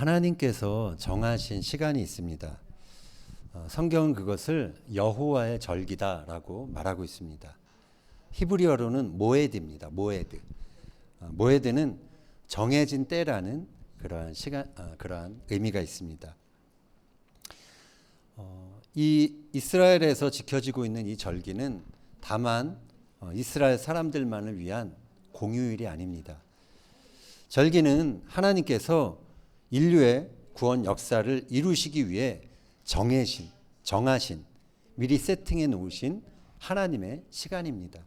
하나님께서 정하신 시간이 있습니다. 성경은 그것을 여호와의 절기다라고 말하고 있습니다. 히브리어로는 모에드입니다. 모에드. 모에드는 정해진 때라는 그러한 시간, 그러한 의미가 있습니다. 이 이스라엘에서 지켜지고 있는 이 절기는 다만 이스라엘 사람들만을 위한 공휴일이 아닙니다. 절기는 하나님께서 인류의 구원 역사를 이루시기 위해 정하신, 미리 세팅해 놓으신 하나님의 시간입니다.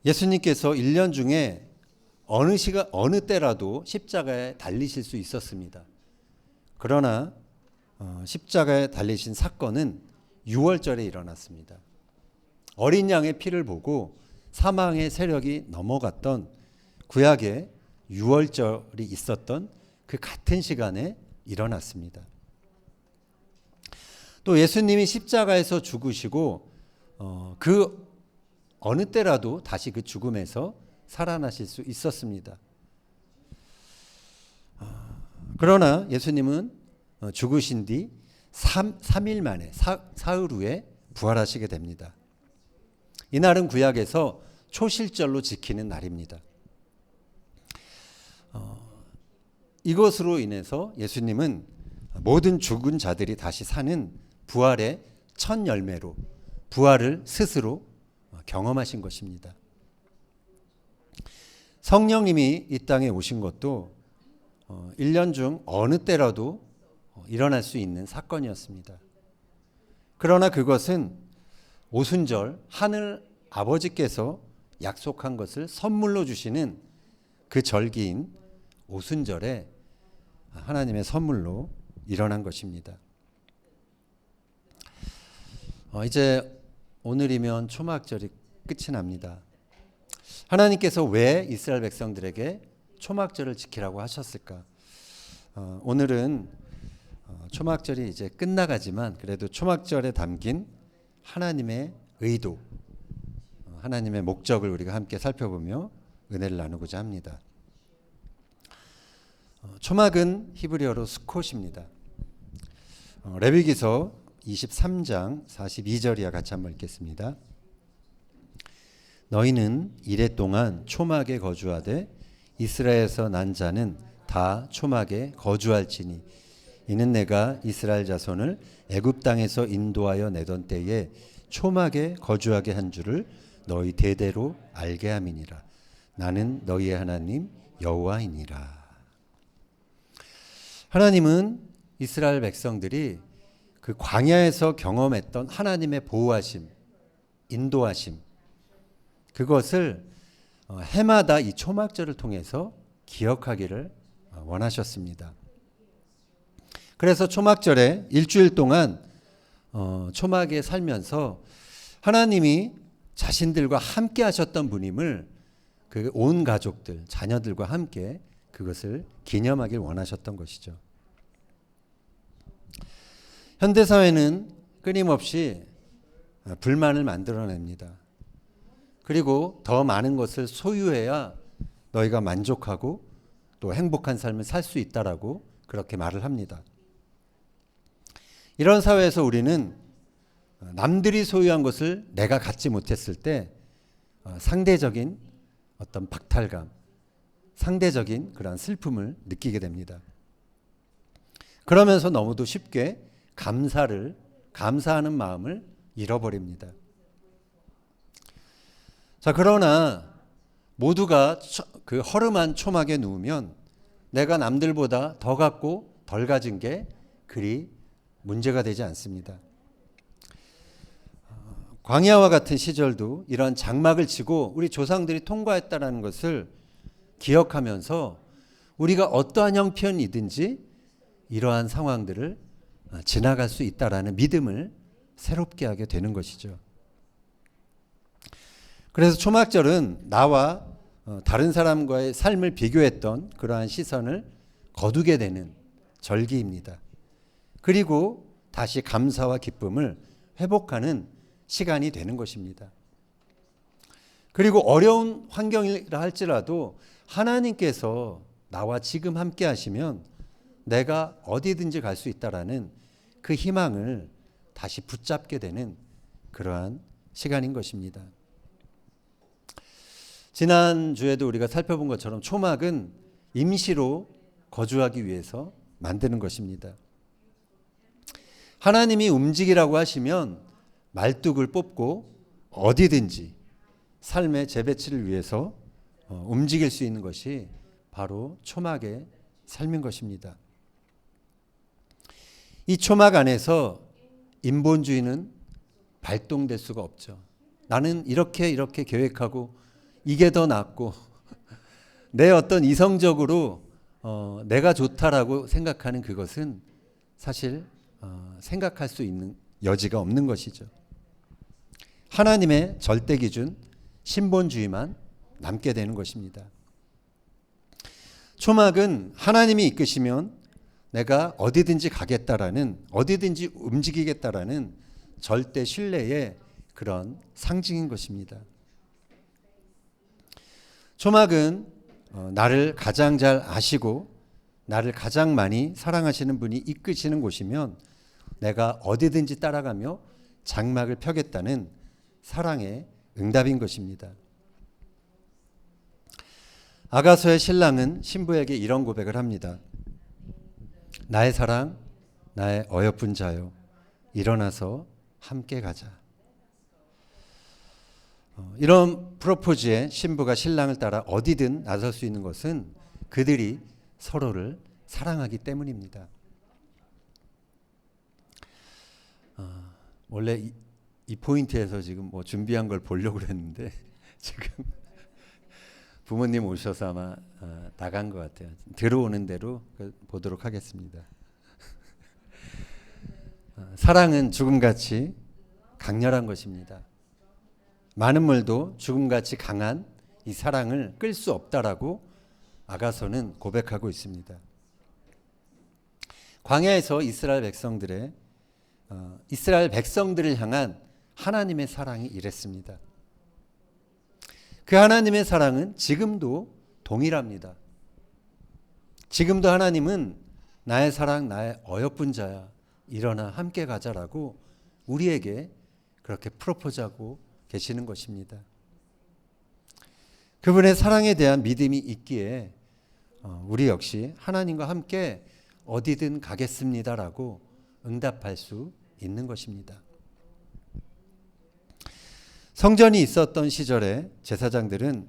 예수님께서 1년 중에 어느 때라도 십자가에 달리실 수 있었습니다. 그러나 십자가에 달리신 사건은 6월절에 일어났습니다. 어린 양의 피를 보고 사망의 세력이 넘어갔던 구약의 6월절이 있었던 그 같은 시간에 일어났습니다. 또 예수님이 십자가에서 죽으시고 그 어느 때라도 다시 그 죽음에서 살아나실 수 있었습니다. 그러나 예수님은 죽으신 뒤 3일 만에 사흘 후에 부활하시게 됩니다. 이날은 구약에서 초실절로 지키는 날입니다. 이것으로 인해서 예수님은 모든 죽은 자들이 다시 사는 부활의 첫 열매로 부활을 스스로 경험하신 것입니다. 성령님이 이 땅에 오신 것도 1년 중 어느 때라도 일어날 수 있는 사건이었습니다. 그러나 그것은 오순절 하늘 아버지께서 약속한 것을 선물로 주시는 그 절기인 오순절에 하나님의 선물로 일어난 것입니다. 이제 오늘이면 초막절이 끝이 납니다. 하나님께서 왜 이스라엘 백성들에게 초막절을 지키라고 하셨을까? 오늘은 초막절이 이제 끝나가지만 그래도 초막절에 담긴 하나님의 의도, 하나님의 목적을 우리가 함께 살펴보며 은혜를 나누고자 합니다. 초막은 히브리어로 수콧입니다. 레위기서 23장 42절이야 같이 한번 읽겠습니다. 너희는 이레 동안 초막에 거주하되 이스라엘에서 난 자는 다 초막에 거주할지니 이는 내가 이스라엘 자손을 애굽 땅에서 인도하여 내던 때에 초막에 거주하게 한 줄을 너희 대대로 알게 함이니라. 나는 너희의 하나님 여호와이니라. 하나님은 이스라엘 백성들이 그 광야에서 경험했던 하나님의 보호하심, 인도하심, 그것을 해마다 이 초막절을 통해서 기억하기를 원하셨습니다. 그래서 초막절에 일주일 동안 초막에 살면서 하나님이 자신들과 함께 하셨던 분임을 그 온 가족들, 자녀들과 함께 그것을 기념하길 원하셨던 것이죠. 현대사회는 끊임없이 불만을 만들어냅니다. 그리고 더 많은 것을 소유해야 너희가 만족하고 또 행복한 삶을 살 수 있다라고 그렇게 말을 합니다. 이런 사회에서 우리는 남들이 소유한 것을 내가 갖지 못했을 때 상대적인 어떤 박탈감, 상대적인 그런 슬픔을 느끼게 됩니다. 그러면서 너무도 쉽게 감사하는 마음을 잃어버립니다. 자, 그러나 모두가 그 허름한 초막에 누우면 내가 남들보다 더 갖고 덜 가진 게 그리 문제가 되지 않습니다. 광야와 같은 시절도 이러한 장막을 치고 우리 조상들이 통과했다는 것을 기억하면서 우리가 어떠한 형편이든지 이러한 상황들을 지나갈 수 있다라는 믿음을 새롭게 하게 되는 것이죠. 그래서 초막절은 나와 다른 사람과의 삶을 비교했던 그러한 시선을 거두게 되는 절기입니다. 그리고 다시 감사와 기쁨을 회복하는 시간이 되는 것입니다. 그리고 어려운 환경이라 할지라도 하나님께서 나와 지금 함께 하시면 내가 어디든지 갈 수 있다라는 그 희망을 다시 붙잡게 되는 그러한 시간인 것입니다. 지난주에도 우리가 살펴본 것처럼 초막은 임시로 거주하기 위해서 만드는 것입니다. 하나님이 움직이라고 하시면 말뚝을 뽑고 어디든지 삶의 재배치를 위해서 움직일 수 있는 것이 바로 초막의 삶인 것입니다. 이 초막 안에서 인본주의는 발동될 수가 없죠. 나는 이렇게 계획하고 이게 더 낫고 내 어떤 이성적으로 내가 좋다라고 생각하는 그것은 사실 생각할 수 있는 여지가 없는 것이죠. 하나님의 절대 기준 신본주의만 남게 되는 것입니다. 초막은 하나님이 이끄시면 내가 어디든지 가겠다라는, 어디든지 움직이겠다라는 절대 신뢰의 그런 상징인 것입니다. 초막은 나를 가장 잘 아시고 나를 가장 많이 사랑하시는 분이 이끄시는 곳이면 내가 어디든지 따라가며 장막을 펴겠다는 사랑의 응답인 것입니다. 아가서의 신랑은 신부에게 이런 고백을 합니다. 나의 사랑, 나의 어여쁜 자여, 일어나서 함께 가자. 이런 프로포즈에 신부가 신랑을 따라 어디든 나설 수 있는 것은 그들이 서로를 사랑하기 때문입니다. 원래 이 포인트에서 지금 뭐 준비한 걸 보려고 했는데 지금 부모님 오셔서 아마 나간 것 같아요. 들어오는 대로 보도록 하겠습니다. 사랑은 죽음같이 강렬한 것입니다. 많은 물도 죽음같이 강한 이 사랑을 끌 수 없다라고 아가서는 고백하고 있습니다. 광야에서 이스라엘 백성들을 향한 하나님의 사랑이 이랬습니다. 그 하나님의 사랑은 지금도 동일합니다. 지금도 하나님은 나의 사랑, 나의 어여쁜 자야, 일어나 함께 가자라고 우리에게 그렇게 프로포즈하고 계시는 것입니다. 그분의 사랑에 대한 믿음이 있기에 우리 역시 하나님과 함께 어디든 가겠습니다라고 응답할 수 있는 것입니다. 성전이 있었던 시절에 제사장들은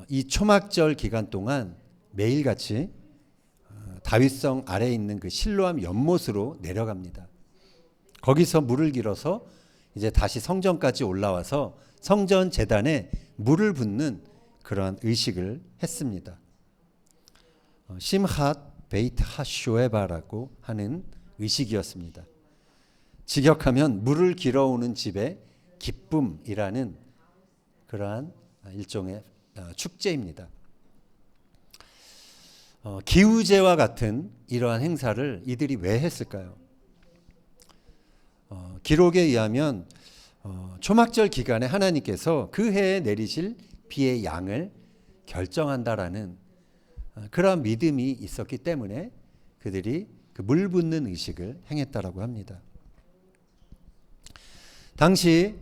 이 초막절 기간 동안 매일같이 다윗성 아래에 있는 그 실로암 연못으로 내려갑니다. 거기서 물을 길어서 이제 다시 성전까지 올라와서 성전 제단에 물을 붓는 그러한 의식을 했습니다. 심핫 베이트 하쇼에바라고 하는 의식이었습니다. 직역하면 물을 길어오는 집에 기쁨이라는 그러한 일종의 축제입니다. 기우제와 같은 이러한 행사를 이들이 왜 했을까요? 기록에 의하면 초막절 기간에 하나님께서 그 해에 내리실 비의 양을 결정한다라는 그러한 믿음이 있었기 때문에 그들이 그 물 붓는 의식을 행했다라고 합니다. 당시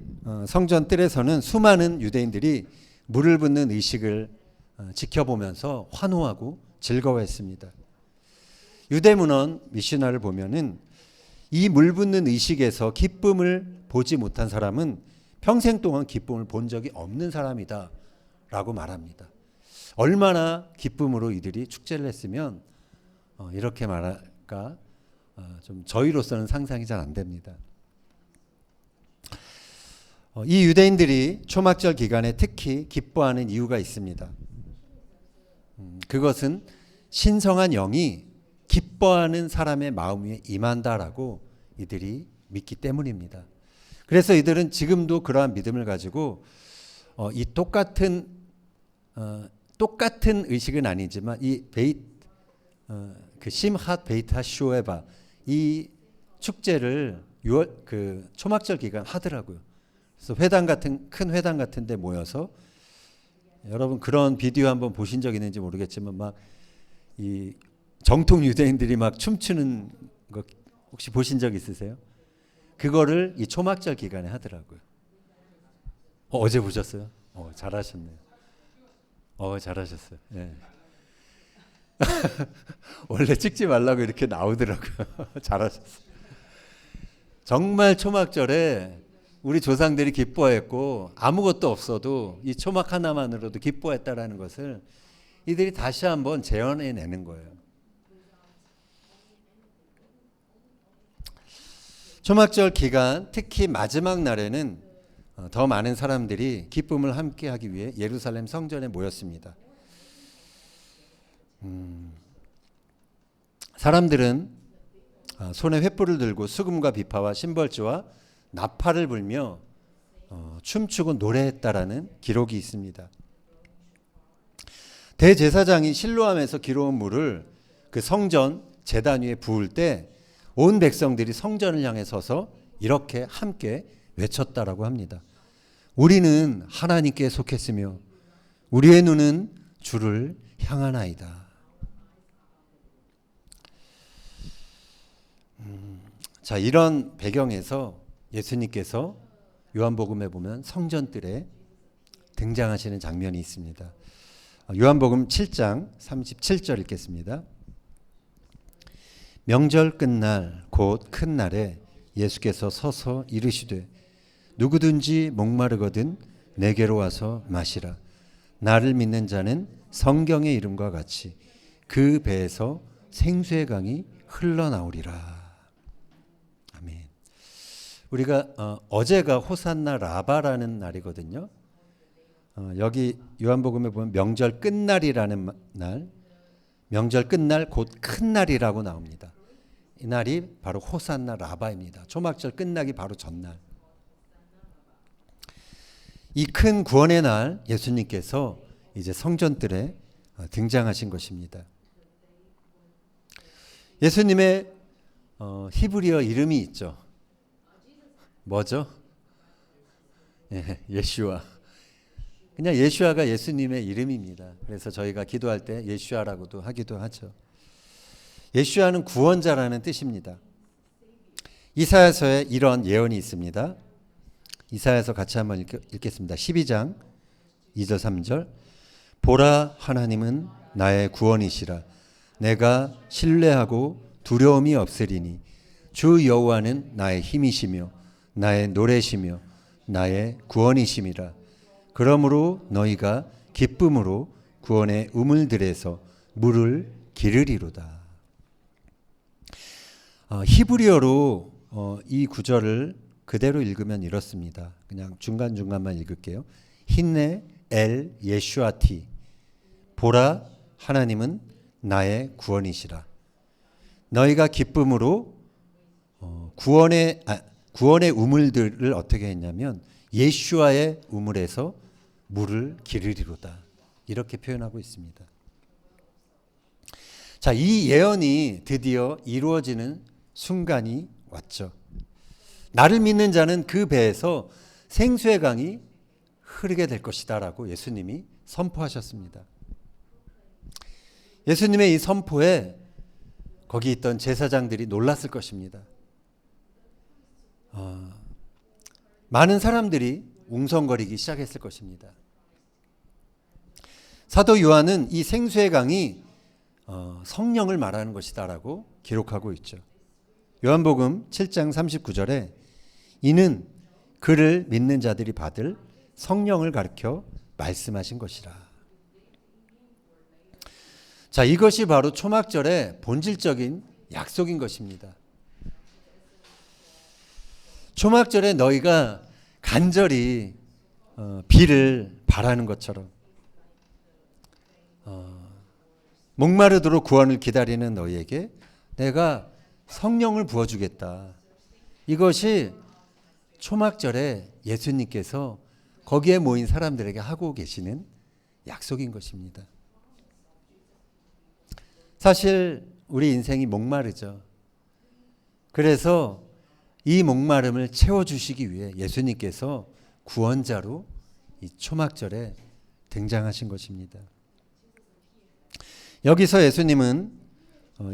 성전 뜰에서는 수많은 유대인들이 물을 붓는 의식을 지켜보면서 환호하고 즐거워했습니다. 유대문헌 미시나를 보면은 이 물 붓는 의식에서 기쁨을 보지 못한 사람은 평생 동안 기쁨을 본 적이 없는 사람이다 라고 말합니다. 얼마나 기쁨으로 이들이 축제를 했으면 이렇게 말할까 좀 저희로서는 상상이 잘 안 됩니다. 이 유대인들이 초막절 기간에 특히 기뻐하는 이유가 있습니다. 그것은 신성한 영이 기뻐하는 사람의 마음 위에 임한다라고 이들이 믿기 때문입니다. 그래서 이들은 지금도 그러한 믿음을 가지고 이 똑같은 의식은 아니지만 이 그 심핫 베이트 하쇼에바 이 축제를 그 초막절 기간 하더라고요. 그래서 큰 회당 같은 데 모여서 여러분 그런 비디오 한번 보신 적 있는지 모르겠지만 막 이 정통 유대인들이 막 춤추는 거 혹시 보신 적 있으세요? 그거를 이 초막절 기간에 하더라고요. 어제 보셨어요? 잘하셨네요. 잘하셨어요. 예. 원래 찍지 말라고 이렇게 나오더라고요. 잘하셨어요. 정말 초막절에 우리 조상들이 기뻐했고 아무것도 없어도 이 초막 하나만으로도 기뻐했다라는 것을 이들이 다시 한번 재현해내는 거예요. 초막절 기간 특히 마지막 날에는 더 많은 사람들이 기쁨을 함께하기 위해 예루살렘 성전에 모였습니다. 사람들은 손에 횃불을 들고 수금과 비파와 심벌주와 나팔을 불며 춤추고 노래했다라는 기록이 있습니다. 대제사장이 실로암에서 기로운 물을 그 성전 제단 위에 부을 때 온 백성들이 성전을 향해 서서 이렇게 함께 외쳤다라고 합니다. 우리는 하나님께 속했으며 우리의 눈은 주를 향하나이다. 자, 이런 배경에서 예수님께서 요한복음에 보면 성전뜰에 등장하시는 장면이 있습니다. 요한복음 7장 37절 읽겠습니다. 명절 끝날 곧 큰 날에 예수께서 서서 이르시되 누구든지 목마르거든 내게로 와서 마시라. 나를 믿는 자는 성경의 이름과 같이 그 배에서 생수의 강이 흘러나오리라. 아멘. 우리가 어제가 호산나 라바라는 날이거든요. 여기 요한복음에 보면 명절 끝날이라는 날, 명절 끝날 곧 큰 날이라고 나옵니다. 이 날이 바로 호산나 라바입니다. 초막절 끝나기 바로 전날. 이 큰 구원의 날 예수님께서 이제 성전뜰에 등장하신 것입니다. 예수님의 히브리어 이름이 있죠. 뭐죠? 예슈아. 그냥 예슈아가 예수님의 이름입니다. 그래서 저희가 기도할 때 예슈아라고도 하기도 하죠. 예슈아는 구원자라는 뜻입니다. 이사야서에 이런 예언이 있습니다. 이사야서 같이 한번 읽겠습니다. 12장 2절 3절. 보라, 하나님은 나의 구원이시라. 내가 신뢰하고 두려움이 없으리니 주 여호와는 나의 힘이시며 나의 노래시며 나의 구원이심이라. 그러므로 너희가 기쁨으로 구원의 우물들에서 물을 기르리로다. 히브리어로 이 구절을 그대로 읽으면 이렇습니다. 그냥 중간중간만 읽을게요. 힌네 엘 예슈아티. 보라, 하나님은 나의 구원이시라. 너희가 기쁨으로 구원의 우물들을 어떻게 했냐면 예슈아의 우물에서 물을 기르리로다. 이렇게 표현하고 있습니다. 자, 이 예언이 드디어 이루어지는 순간이 왔죠. 나를 믿는 자는 그 배에서 생수의 강이 흐르게 될 것이다 라고 예수님이 선포하셨습니다. 예수님의 이 선포에 거기 있던 제사장들이 놀랐을 것입니다. 많은 사람들이 웅성거리기 시작했을 것입니다. 사도 요한은 이 생수의 강이 성령을 말하는 것이다라고 기록하고 있죠. 요한복음 7장 39절에 이는 그를 믿는 자들이 받을 성령을 가르쳐 말씀하신 것이라. 자, 이것이 바로 초막절의 본질적인 약속인 것입니다. 초막절에 너희가 간절히 비를 바라는 것처럼 목마르도록 구원을 기다리는 너희에게 내가 성령을 부어주겠다. 이것이 초막절에 예수님께서 거기에 모인 사람들에게 하고 계시는 약속인 것입니다. 사실 우리 인생이 목마르죠. 그래서 이 목마름을 채워주시기 위해 예수님께서 구원자로 이 초막절에 등장하신 것입니다. 여기서 예수님은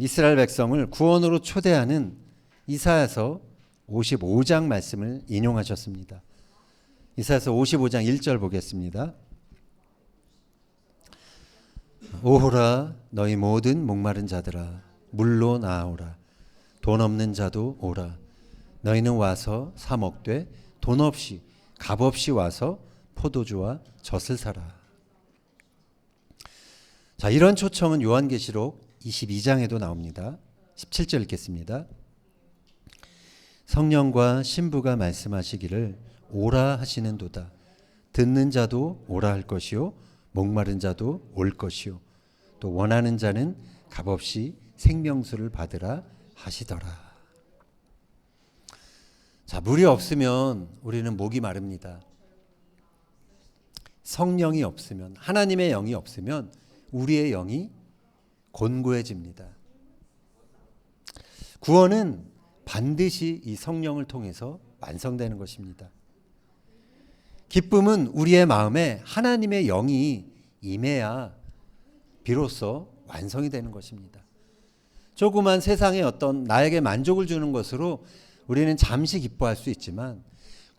이스라엘 백성을 구원으로 초대하는 이사야서 55장 말씀을 인용하셨습니다. 이사야서 55장 1절 보겠습니다. 오호라 너희 모든 목마른 자들아 물로 나아오라. 돈 없는 자도 오라. 너희는 와서 사 먹되 돈 없이 값 없이 와서 포도주와 젖을 사라. 자, 이런 초청은 요한계시록 22장에도 나옵니다. 17절 읽겠습니다. 성령과 신부가 말씀하시기를 오라 하시는도다. 듣는 자도 오라 할 것이요 목마른 자도 올 것이요 또 원하는 자는 값없이 생명수를 받으라 하시더라. 자, 물이 없으면 우리는 목이 마릅니다. 성령이 없으면, 하나님의 영이 없으면 우리의 영이 곤고해집니다. 구원은 반드시 이 성령을 통해서 완성되는 것입니다. 기쁨은 우리의 마음에 하나님의 영이 임해야 비로소 완성이 되는 것입니다. 조그만 세상의 어떤 나에게 만족을 주는 것으로 우리는 잠시 기뻐할 수 있지만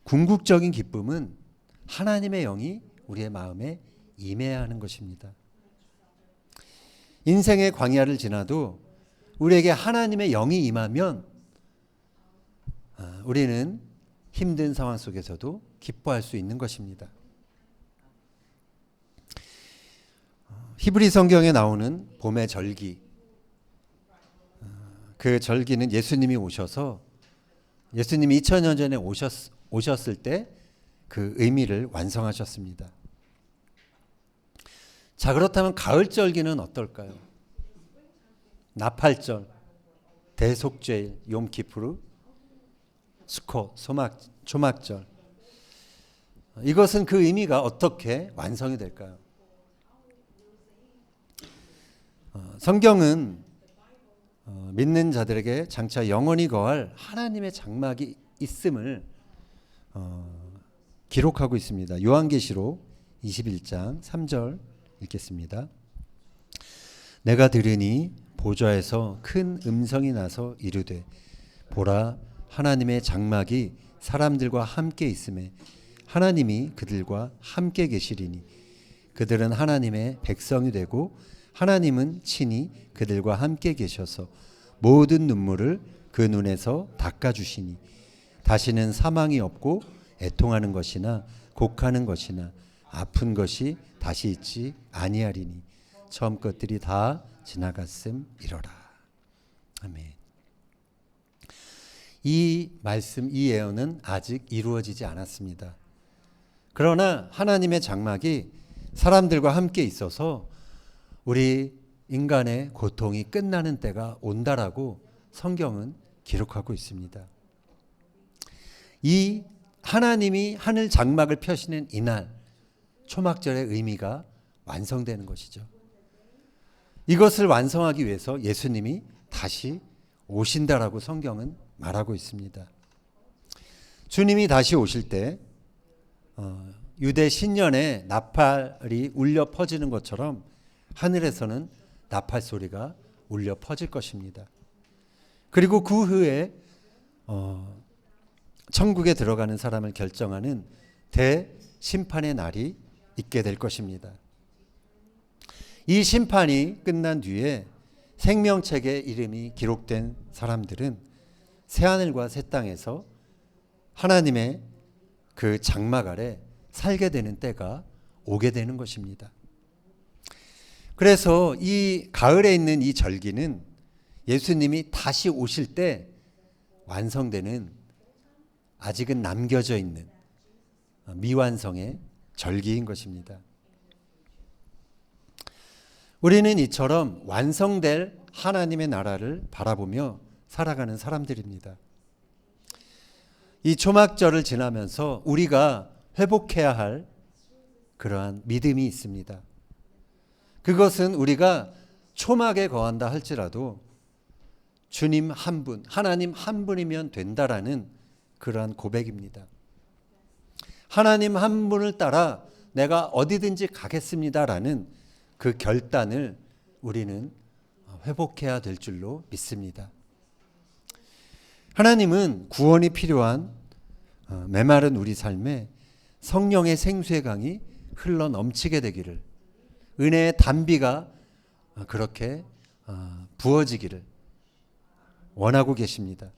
궁극적인 기쁨은 하나님의 영이 우리의 마음에 임해야 하는 것입니다. 인생의 광야를 지나도 우리에게 하나님의 영이 임하면 우리는 힘든 상황 속에서도 기뻐할 수 있는 것입니다. 히브리 성경에 나오는 봄의 절기, 그 절기는 예수님이 오셔서 예수님이 2000년 전에 오셨을 때 그 의미를 완성하셨습니다. 자, 그렇다면 가을 절기는 어떨까요? 나팔절, 대속죄일, 욤키푸르, 수코, 초막절. 이것은 그 의미가 어떻게 완성이 될까요? 성경은 믿는 자들에게 장차 영원히 거할 하나님의 장막이 있음을 기록하고 있습니다. 요한계시록 21장 3절 읽겠습니다. 내가 들으니 보좌에서 큰 음성이 나서 이르되 보라 하나님의 장막이 사람들과 함께 있음에 하나님이 그들과 함께 계시리니 그들은 하나님의 백성이 되고 하나님은 친히 그들과 함께 계셔서 모든 눈물을 그 눈에서 닦아주시니 다시는 사망이 없고 애통하는 것이나 곡하는 것이나 아픈 것이 다시 있지 아니하리니 처음 것들이 다 지나갔음이로라. 아멘. 이 말씀, 이 예언은 아직 이루어지지 않았습니다. 그러나 하나님의 장막이 사람들과 함께 있어서 우리 인간의 고통이 끝나는 때가 온다라고 성경은 기록하고 있습니다. 이 하나님이 하늘 장막을 펴시는 이날 초막절의 의미가 완성되는 것이죠. 이것을 완성하기 위해서 예수님이 다시 오신다라고 성경은 말하고 있습니다. 주님이 다시 오실 때 유대 신년에 나팔이 울려 퍼지는 것처럼 하늘에서는 나팔 소리가 울려 퍼질 것입니다. 그리고 그 후에 천국에 들어가는 사람을 결정하는 대심판의 날이 있게 될 것입니다. 이 심판이 끝난 뒤에 생명책에 이름이 기록된 사람들은 새하늘과 새 땅에서 하나님의 그 장막 아래 살게 되는 때가 오게 되는 것입니다. 그래서 이 가을에 있는 이 절기는 예수님이 다시 오실 때 완성되는 아직은 남겨져 있는 미완성의 절기인 것입니다. 우리는 이처럼 완성될 하나님의 나라를 바라보며 살아가는 사람들입니다. 이 초막절을 지나면서 우리가 회복해야 할 그러한 믿음이 있습니다. 그것은 우리가 초막에 거한다 할지라도 주님 한 분, 하나님 한 분이면 된다라는 그러한 고백입니다. 하나님 한 분을 따라 내가 어디든지 가겠습니다라는 그 결단을 우리는 회복해야 될 줄로 믿습니다. 하나님은 구원이 필요한 메마른 우리 삶에 성령의 생수의 강이 흘러 넘치게 되기를, 은혜의 단비가 그렇게 부어지기를 원하고 계십니다.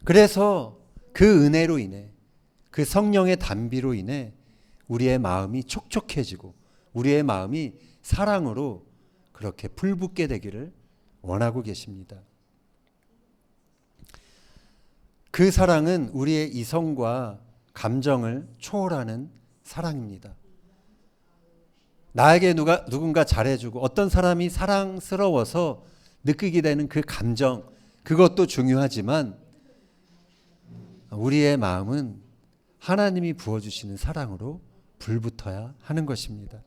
그래서 그 은혜로 인해, 그 성령의 단비로 인해 우리의 마음이 촉촉해지고 우리의 마음이 사랑으로 그렇게 불붙게 되기를 원하고 계십니다. 그 사랑은 우리의 이성과 감정을 초월하는 사랑입니다. 나에게 누군가 잘해주고 어떤 사람이 사랑스러워서 느끼게 되는 그 감정, 그것도 중요하지만 우리의 마음은 하나님이 부어주시는 사랑으로 불붙어야 하는 것입니다.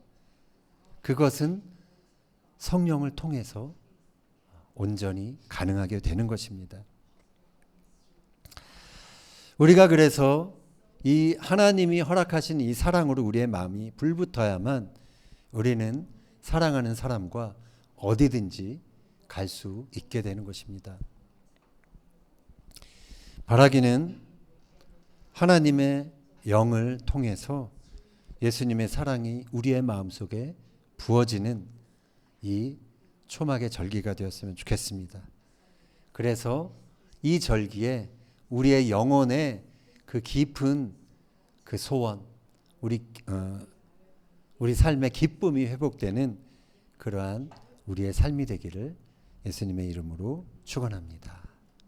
그것은 성령을 통해서 온전히 가능하게 되는 것입니다. 우리가 그래서 이 하나님이 허락하신 이 사랑으로 우리의 마음이 불붙어야만 우리는 사랑하는 사람과 어디든지 갈 수 있게 되는 것입니다. 바라기는 하나님의 영을 통해서 예수님의 사랑이 우리의 마음속에 부어지는 이 초막의 절기가 되었으면 좋겠습니다. 그래서 이 절기에 우리의 영혼의 그 깊은 그 소원, 우리 삶의 기쁨이 회복되는 그러한 우리의 삶이 되기를 예수님의 이름으로 축원합니다.